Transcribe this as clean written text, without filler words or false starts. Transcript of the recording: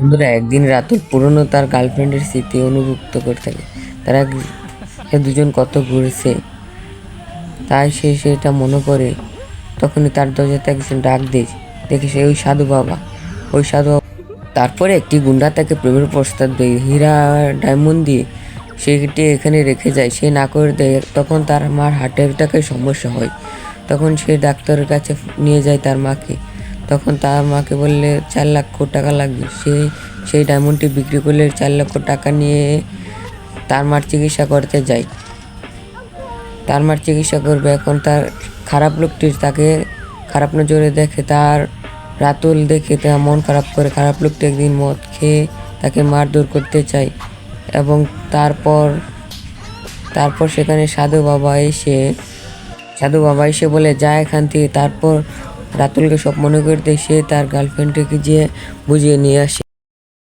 বন্ধুরা, একদিন রাতুল পুরনো তার গার্লফ্রেন্ডের স্মৃতি অনুভুক্ত করতে থাকে। তারা দুজন কত ঘুরেছে, তাই সে সেটা মনে করে। তখনই তার দরজাতে একজন ডাক দিয়ে দেখে সে ওই সাধু বাবা। তারপরে একটি গুন্ডা তাকে প্রেমের প্রস্তাব দেয়, হীরা ডায়মন্ড দিয়ে সেটি এখানে রেখে যায়। সে না করে দেয়। তখন তার মার হার্ট অ্যাটাকের সমস্যা হয়। তখন সে ডাক্তারের কাছে নিয়ে যায় তার মাকে। তখন তার মাকে বললে 4 লক্ষ টাকা লাগবে। সেই ডায়মন্ডটি বিক্রি করলে 4 লক্ষ টাকা নিয়ে তার মার চিকিৎসা করতে যায়। তার মার চিকিৎসা করবে। এখন তার খারাপ লোকটি তাকে খারাপ নজরে দেখে। তার রাতুল দেখে তা মন খারাপ করে। খারাপ লোকটি একদিন মদ খেয়ে তাকে মারধর করতে চায় এবং তারপর সেখানে সাধু বাবা এসে বলে যা এখান থেকে। তারপর রাতুলকে সব মনে করতে সে তার গার্লফ্রেন্ডকে গিয়ে বুঝিয়ে নিয়ে আসে।